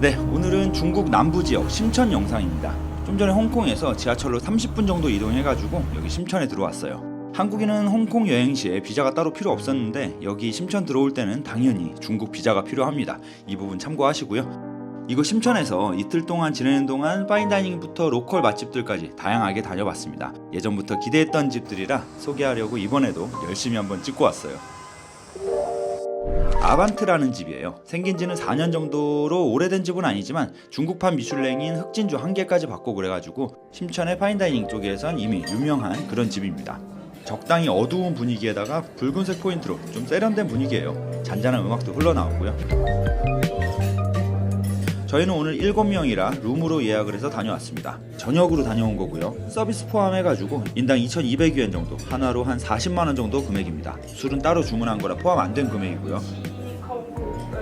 네, 오늘은 중국 남부 지역 심천 영상입니다. 좀 전에 홍콩에서 지하철로 30분 정도 이동해가지고 여기 심천에 들어왔어요. 한국인은 홍콩 여행 시에 비자가 따로 필요 없었는데 여기 심천 들어올 때는 당연히 중국 비자가 필요합니다. 이 부분 참고하시고요. 이곳 심천에서 이틀 동안 지내는 동안 파인다이닝부터 로컬 맛집들까지 다양하게 다녀봤습니다. 예전부터 기대했던 집들이라 소개하려고 이번에도 열심히 한번 찍고 왔어요. 아반트라는 집이에요. 생긴 지는 4년 정도로 오래된 집은 아니지만 중국판 미슐랭인 흑진주 1개까지 받고 그래가지고 심천의 파인다이닝 쪽에선 이미 유명한 그런 집입니다. 적당히 어두운 분위기에다가 붉은색 포인트로 좀 세련된 분위기예요. 잔잔한 음악도 흘러나오고요. 저희는 오늘 7명이라 룸으로 예약을 해서 다녀왔습니다. 저녁으로 다녀온 거고요. 서비스 포함해가지고 인당 2,200위안 정도, 한화로 한 40만원 정도 금액입니다. 술은 따로 주문한 거라 포함 안 된 금액이고요.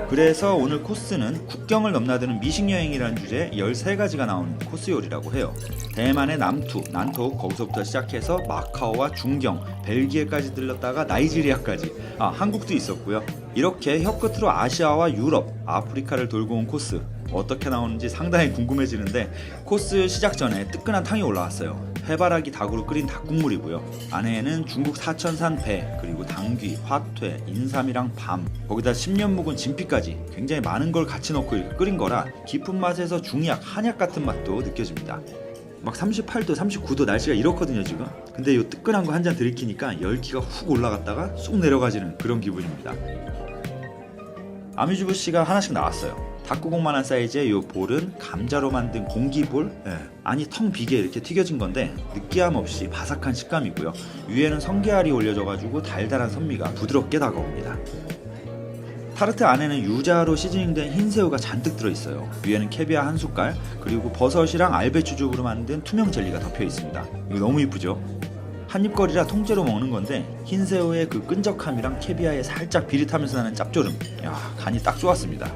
그래서 오늘 코스는 국경을 넘나드는 미식여행이라는 주제에 13가지가 나오는 코스 요리라고 해요. 대만의 남투, 난토 거기서부터 시작해서 마카오와 중경, 벨기에까지 들렀다가 나이지리아까지, 한국도 있었고요. 이렇게 혀끝으로 아시아와 유럽, 아프리카를 돌고 온 코스 어떻게 나오는지 상당히 궁금해지는데 코스 시작 전에 뜨끈한 탕이 올라왔어요. 해바라기 닭으로 끓인 닭국물이고요. 안에는 중국 사천산 배, 그리고 당귀, 화퇴, 인삼이랑 밤, 거기다 10년 묵은 진피까지 굉장히 많은 걸 같이 넣고 이렇게 끓인 거라 깊은 맛에서 중약, 한약 같은 맛도 느껴집니다. 막 38도, 39도 날씨가 이렇거든요 지금. 근데 이 뜨끈한 거 한 잔 들이키니까 열기가 훅 올라갔다가 쑥 내려가지는 그런 기분입니다. 아미주부씨가 하나씩 나왔어요. 닭구공만한 사이즈의 이 볼은 감자로 만든 공기볼, 안이 텅 비게 이렇게 튀겨진 건데 느끼함 없이 바삭한 식감이고요. 위에는 성게알이 올려져가지고 달달한 선미가 부드럽게 다가옵니다. 타르트 안에는 유자로 시즈닝된 흰새우가 잔뜩 들어있어요. 위에는 캐비아 한 숟갈, 그리고 버섯이랑 알배추즙으로 만든 투명 젤리가 덮여 있습니다. 이거 너무 이쁘죠? 한입거리라 통째로 먹는 건데 흰새우의 그 끈적함이랑 캐비아의 살짝 비릿하면서 나는 짭조름, 간이 딱 좋았습니다.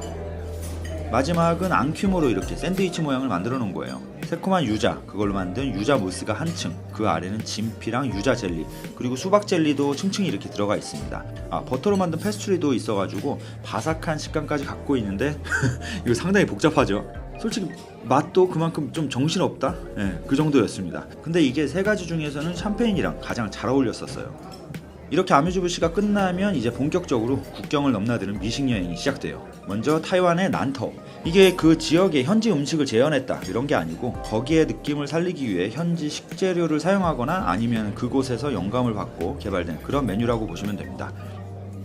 마지막은 앙큐모로 이렇게 샌드위치 모양을 만들어 놓은 거예요. 새콤한 유자, 그걸로 만든 유자 무스가 한층, 그 아래는 진피랑 유자 젤리, 그리고 수박 젤리도 층층이 이렇게 들어가 있습니다. 버터로 만든 페스츄리도 있어가지고 바삭한 식감까지 갖고 있는데 이거 상당히 복잡하죠. 솔직히 맛도 그만큼 좀 정신없다? 그 정도였습니다. 근데 이게 세 가지 중에서는 샴페인이랑 가장 잘 어울렸었어요. 이렇게 아뮤즈부시가 끝나면 이제 본격적으로 국경을 넘나드는 미식여행이 시작돼요. 먼저 타이완의 난터. 이게 그 지역의 현지 음식을 재현했다 이런 게 아니고 거기에 느낌을 살리기 위해 현지 식재료를 사용하거나 아니면 그곳에서 영감을 받고 개발된 그런 메뉴라고 보시면 됩니다.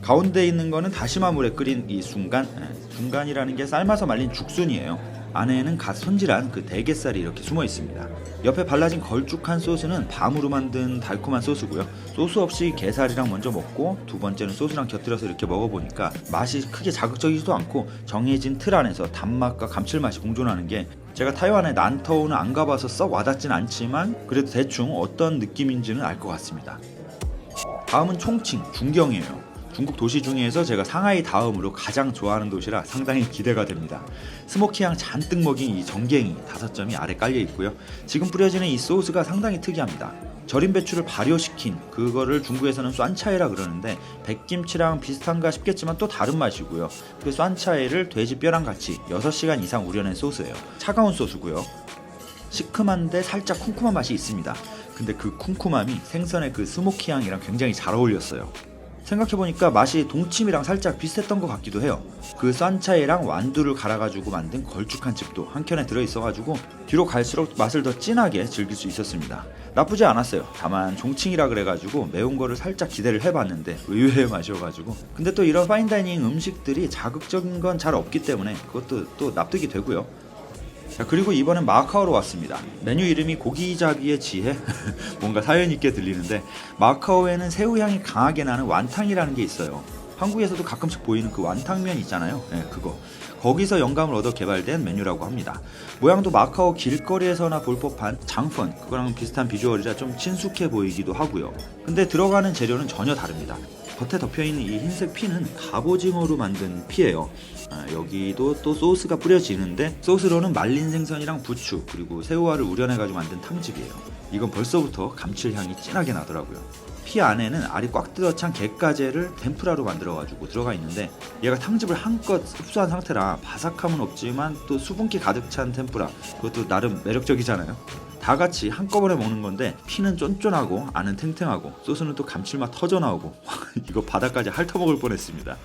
가운데 있는 거는 다시마물에 끓인 이 순간, 순간이라는 게 삶아서 말린 죽순이에요. 안에는 갓 손질한 그 대게살이 이렇게 숨어 있습니다. 옆에 발라진 걸쭉한 소스는 밤으로 만든 달콤한 소스고요. 소스 없이 게살이랑 먼저 먹고 두 번째는 소스랑 곁들여서 이렇게 먹어보니까 맛이 크게 자극적이지도 않고 정해진 틀 안에서 단맛과 감칠맛이 공존하는 게, 제가 타이완의 난터우는 안 가봐서 썩 와닿진 않지만 그래도 대충 어떤 느낌인지는 알 것 같습니다. 다음은 총칭, 중경이에요. 중국 도시 중에서 제가 상하이 다음으로 가장 좋아하는 도시라 상당히 기대가 됩니다. 스모키향 잔뜩 먹인 이 정갱이 5점이 아래 깔려 있고요. 지금 뿌려지는 이 소스가 상당히 특이합니다. 절인 배추를 발효시킨 그거를 중국에서는 쏨차이라 그러는데 백김치랑 비슷한가 싶겠지만 또 다른 맛이고요. 그 쏨차이를 돼지 뼈랑 같이 6시간 이상 우려낸 소스예요. 차가운 소스고요. 시큼한데 살짝 쿰쿰한 맛이 있습니다. 근데 그 쿰쿰함이 생선의 그 스모키향이랑 굉장히 잘 어울렸어요. 생각해보니까 맛이 동치미랑 살짝 비슷했던 것 같기도 해요. 그 쏨차이랑 완두를 갈아가지고 만든 걸쭉한 즙도 한 켠에 들어있어가지고 뒤로 갈수록 맛을 더 진하게 즐길 수 있었습니다. 나쁘지 않았어요. 다만 종칭이라 그래가지고 매운 거를 살짝 기대를 해봤는데 의외의 맛이어가지고, 근데 또 이런 파인다이닝 음식들이 자극적인 건 잘 없기 때문에 그것도 또 납득이 되고요. 자, 그리고 이번엔 마카오로 왔습니다. 메뉴 이름이 고기잡이의 지혜? 뭔가 사연있게 들리는데, 마카오에는 새우향이 강하게 나는 완탕이라는 게 있어요. 한국에서도 가끔씩 보이는 그 완탕면 있잖아요. 그거. 거기서 영감을 얻어 개발된 메뉴라고 합니다. 모양도 마카오 길거리에서나 볼 법한 장펀, 그거랑 비슷한 비주얼이라 좀 친숙해 보이기도 하고요. 근데 들어가는 재료는 전혀 다릅니다. 겉에 덮여있는 이 흰색 피는 갑오징어로 만든 피예요. 여기도 또 소스가 뿌려지는데 소스로는 말린 생선이랑 부추 그리고 새우알을 우려내가지고 만든 탕즙이에요. 이건 벌써부터 감칠향이 진하게 나더라고요. 피 안에는 알이 꽉 들어찬 게까제를 덴푸라로 만들어가지고 들어가 있는데 얘가 탕즙을 한껏 흡수한 상태라 바삭함은 없지만 또 수분기 가득 찬 덴푸라, 그것도 나름 매력적이잖아요. 다 같이 한꺼번에 먹는 건데 피는 쫀쫀하고 안은 탱탱하고 소스는 또 감칠맛 터져 나오고 이거 바닥까지 핥아먹을 뻔했습니다.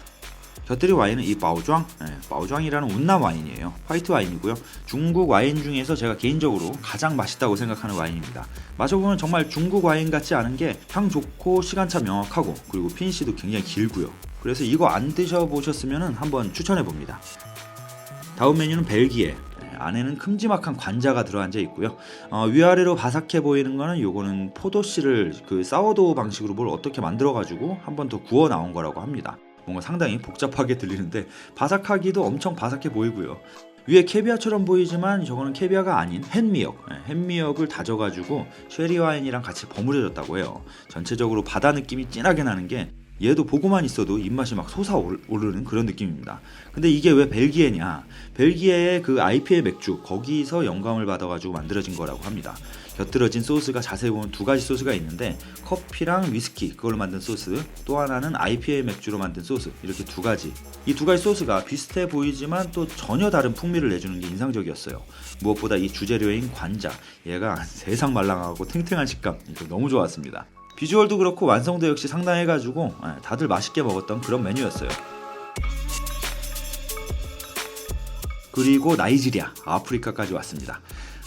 곁들이 와인은 이 바오庄, 바오庄이라는 운남 와인이에요. 화이트 와인이고요. 중국 와인 중에서 제가 개인적으로 가장 맛있다고 생각하는 와인입니다. 마셔보면 정말 중국 와인 같지 않은 게 향 좋고 시간차 명확하고 그리고 피니시도 굉장히 길고요. 그래서 이거 안 드셔보셨으면 한번 추천해봅니다. 다음 메뉴는 벨기에. 안에는 큼지막한 관자가 들어앉아 있고요. 위아래로 바삭해 보이는 거는 요거는 포도씨를 그 사워도우 방식으로 뭘 어떻게 만들어가지고 한 번 더 구워 나온 거라고 합니다. 뭔가 상당히 복잡하게 들리는데 바삭하기도 엄청 바삭해 보이고요. 위에 캐비아처럼 보이지만 저거는 캐비아가 아닌 햇미역, 햇미역을 다져가지고 쉐리 와인이랑 같이 버무려졌다고 해요. 전체적으로 바다 느낌이 진하게 나는 게 얘도 보고만 있어도 입맛이 막 솟아오르는 그런 느낌입니다. 근데 이게 왜 벨기에냐? 벨기에의 그 IPA 맥주 거기서 영감을 받아가지고 만들어진 거라고 합니다. 곁들여진 소스가 자세히 보면 두 가지 소스가 있는데 커피랑 위스키 그걸로 만든 소스, 또 하나는 IPA 맥주로 만든 소스, 이렇게 두 가지. 이 두 가지 소스가 비슷해 보이지만 또 전혀 다른 풍미를 내주는 게 인상적이었어요. 무엇보다 이 주재료인 관자, 얘가 세상 말랑하고 탱탱한 식감, 이거 너무 좋았습니다. 비주얼도 그렇고 완성도 역시 상당해가지고 다들 맛있게 먹었던 그런 메뉴였어요. 그리고 나이지리아, 아프리카까지 왔습니다.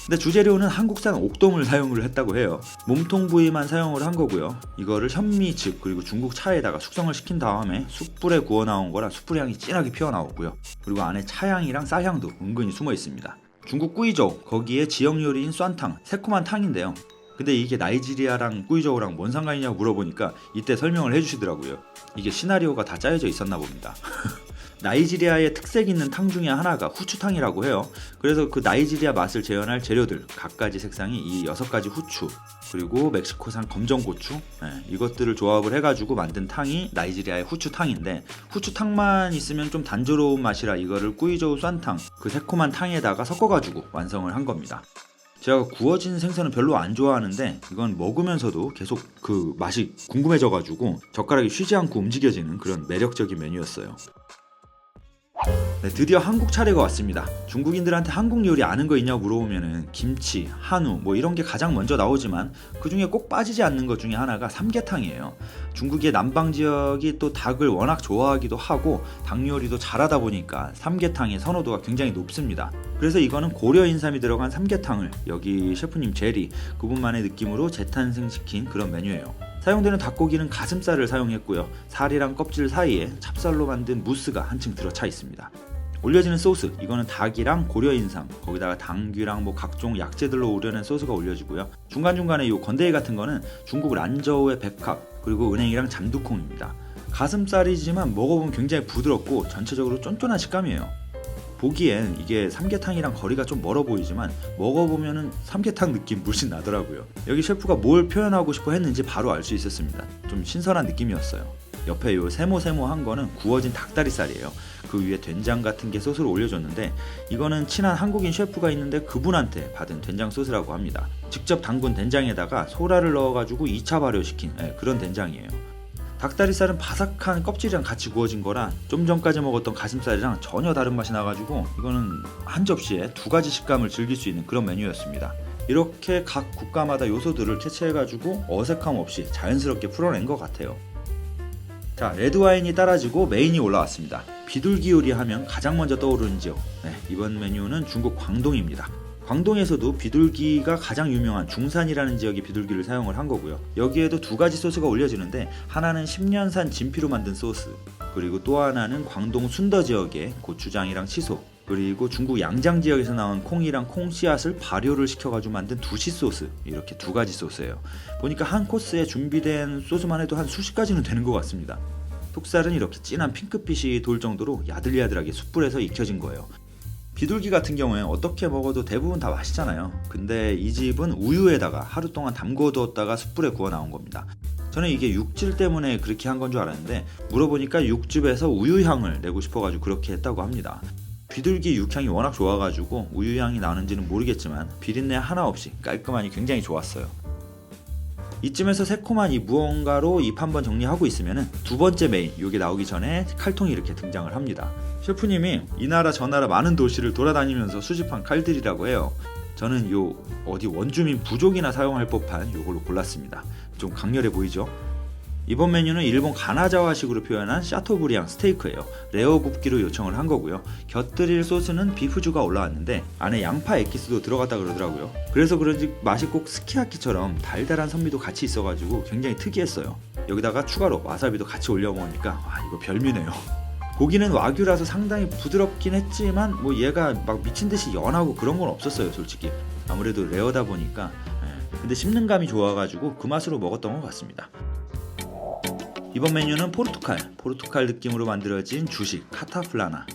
근데 주재료는 한국산 옥돔을 사용을 했다고 해요. 몸통 부위만 사용을 한 거고요. 이거를 현미즙 그리고 중국 차에다가 숙성을 시킨 다음에 숯불에 구워 나온 거라 숯불 향이 진하게 피어 나오고요. 그리고 안에 차향이랑 쌀향도 은근히 숨어 있습니다. 중국 꾸이저우, 거기에 지역 요리인 酸탕, 새콤한 탕인데요. 근데 이게 나이지리아랑 꾸이저우랑 뭔 상관이냐고 물어보니까 이때 설명을 해주시더라고요. 이게 시나리오가 다 짜여져 있었나 봅니다. 나이지리아의 특색 있는 탕 중에 하나가 후추탕이라고 해요. 그래서 그 나이지리아 맛을 재현할 재료들 갖가지 색상이 이 6가지 후추 그리고 멕시코산 검정고추, 이것들을 조합을 해가지고 만든 탕이 나이지리아의 후추탕인데, 후추탕만 있으면 좀 단조로운 맛이라 이거를 꾸이저우 酸탕, 그 새콤한 탕에다가 섞어가지고 완성을 한 겁니다. 제가 구워진 생선은 별로 안 좋아하는데 이건 먹으면서도 계속 그 맛이 궁금해져가지고 젓가락이 쉬지 않고 움직여지는 그런 매력적인 메뉴였어요. 네, 드디어 한국 차례가 왔습니다. 중국인들한테 한국 요리 아는 거 있냐고 물어보면은 김치, 한우 뭐 이런 게 가장 먼저 나오지만 그 중에 꼭 빠지지 않는 것 중에 하나가 삼계탕이에요. 중국의 남방 지역이 또 닭을 워낙 좋아하기도 하고 닭 요리도 잘하다 보니까 삼계탕의 선호도가 굉장히 높습니다. 그래서 이거는 고려 인삼이 들어간 삼계탕을 여기 셰프님 제리 그분만의 느낌으로 재탄생시킨 그런 메뉴예요. 사용되는 닭고기는 가슴살을 사용했고요. 살이랑 껍질 사이에 찹쌀로 만든 무스가 한층 들어차 있습니다. 올려지는 소스, 이거는 닭이랑 고려 인삼, 거기다가 당귀랑 뭐 각종 약재들로 우려낸 소스가 올려지고요. 중간중간에 이 건더기 같은 거는 중국 란저우의 백합, 그리고 은행이랑 잠두콩입니다. 가슴살이지만 먹어보면 굉장히 부드럽고 전체적으로 쫀쫀한 식감이에요. 보기엔 이게 삼계탕이랑 거리가 좀 멀어 보이지만 먹어보면은 삼계탕 느낌 물씬 나더라고요. 여기 셰프가 뭘 표현하고 싶어 했는지 바로 알 수 있었습니다. 좀 신선한 느낌이었어요. 옆에 요 세모세모한 거는 구워진 닭다리살이에요. 그 위에 된장 같은 게 소스로 올려줬는데 이거는 친한 한국인 셰프가 있는데 그분한테 받은 된장 소스라고 합니다. 직접 담근 된장에다가 소라를 넣어가지고 2차 발효시킨 그런 된장이에요. 닭다리살은 바삭한 껍질이랑 같이 구워진 거라 좀 전까지 먹었던 가슴살이랑 전혀 다른 맛이 나가지고 이거는 한 접시에 두 가지 식감을 즐길 수 있는 그런 메뉴였습니다. 이렇게 각 국가마다 요소들을 캐치해가지고 어색함 없이 자연스럽게 풀어낸 것 같아요. 자, 레드와인이 따라지고 메인이 올라왔습니다. 비둘기 요리 하면 가장 먼저 떠오르는 지역, 이번 메뉴는 중국 광동입니다. 광동에서도 비둘기가 가장 유명한 중산이라는 지역의 비둘기를 사용을 한 거고요. 여기에도 두 가지 소스가 올려지는데 하나는 10년산 진피로 만든 소스, 그리고 또 하나는 광동 순더 지역의 고추장이랑 치소, 그리고 중국 양장 지역에서 나온 콩이랑 콩 씨앗을 발효를 시켜가지고 만든 두시 소스, 이렇게 두 가지 소스예요. 보니까 한 코스에 준비된 소스만 해도 한 수십 가지는 되는 것 같습니다. 속살은 이렇게 진한 핑크빛이 돌 정도로 야들야들하게 숯불에서 익혀진 거예요. 비둘기 같은 경우에 어떻게 먹어도 대부분 다 맛있잖아요. 근데 이 집은 우유에다가 하루 동안 담궈 두었다가 숯불에 구워 나온 겁니다. 저는 이게 육즙 때문에 그렇게 한 건 줄 알았는데 물어보니까 육즙에서 우유향을 내고 싶어가지고 그렇게 했다고 합니다. 비둘기 육향이 워낙 좋아가지고 우유향이 나는지는 모르겠지만 비린내 하나 없이 깔끔하니 굉장히 좋았어요. 이쯤에서 새콤한 이 무언가로 입 한번 정리하고 있으면은 두 번째 메인 요게 나오기 전에 칼통이 이렇게 등장을 합니다. 셰프님이 이 나라 저 나라 많은 도시를 돌아다니면서 수집한 칼들이라고 해요. 저는 요 어디 원주민 부족이나 사용할 법한 요걸로 골랐습니다. 좀 강렬해 보이죠? 이번 메뉴는 일본 가나자와식으로 표현한 샤토브리앙 스테이크예요. 레어 굽기로 요청을 한 거고요. 곁들일 소스는 비프주가 올라왔는데 안에 양파 에키스도 들어갔다 그러더라고요. 그래서 그런지 맛이 꼭 스키야키처럼 달달한 선미도 같이 있어가지고 굉장히 특이했어요. 여기다가 추가로 와사비도 같이 올려 먹으니까 와 이거 별미네요. 고기는 와규라서 상당히 부드럽긴 했지만 뭐 얘가 막 미친듯이 연하고 그런 건 없었어요 솔직히. 아무래도 레어다 보니까 근데 씹는 감이 좋아가지고 그 맛으로 먹었던 것 같습니다. 이번 메뉴는 포르투갈 느낌으로 만들어진 주식 카타플라나.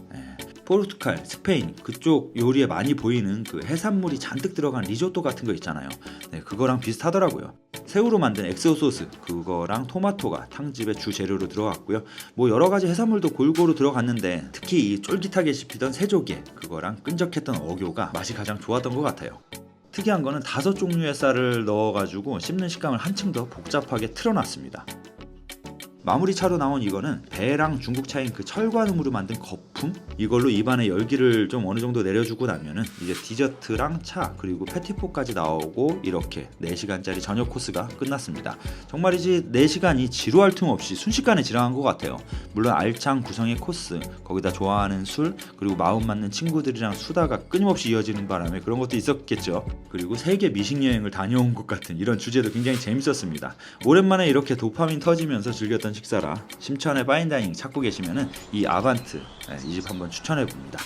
포르투갈, 스페인 그쪽 요리에 많이 보이는 그 해산물이 잔뜩 들어간 리조또 같은 거 있잖아요. 네, 그거랑 비슷하더라고요. 새우로 만든 엑소 소스 그거랑 토마토가 탕집의 주 재료로 들어갔고요. 뭐 여러 가지 해산물도 골고루 들어갔는데 특히 이 쫄깃하게 씹히던 새조개 그거랑 끈적했던 어교가 맛이 가장 좋았던 것 같아요. 특이한 거는 5종류의 쌀을 넣어가지고 씹는 식감을 한층 더 복잡하게 틀어놨습니다. 마무리 차로 나온 이거는 배랑 중국차인 그 철관음으로 만든 거품? 이걸로 입안에 열기를 좀 어느 정도 내려주고 나면은 이제 디저트랑 차 그리고 패티포까지 나오고 이렇게 4시간짜리 저녁 코스가 끝났습니다. 정말이지 4시간이 지루할 틈 없이 순식간에 지나간 것 같아요. 물론 알찬 구성의 코스, 거기다 좋아하는 술, 그리고 마음 맞는 친구들이랑 수다가 끊임없이 이어지는 바람에 그런 것도 있었겠죠. 그리고 세계 미식 여행을 다녀온 것 같은 이런 주제도 굉장히 재밌었습니다. 오랜만에 이렇게 도파민 터지면서 즐겼던 식사라 심천의 파인다이닝 찾고 계시면은 이 아반트 이 집 한번 추천해 봅니다.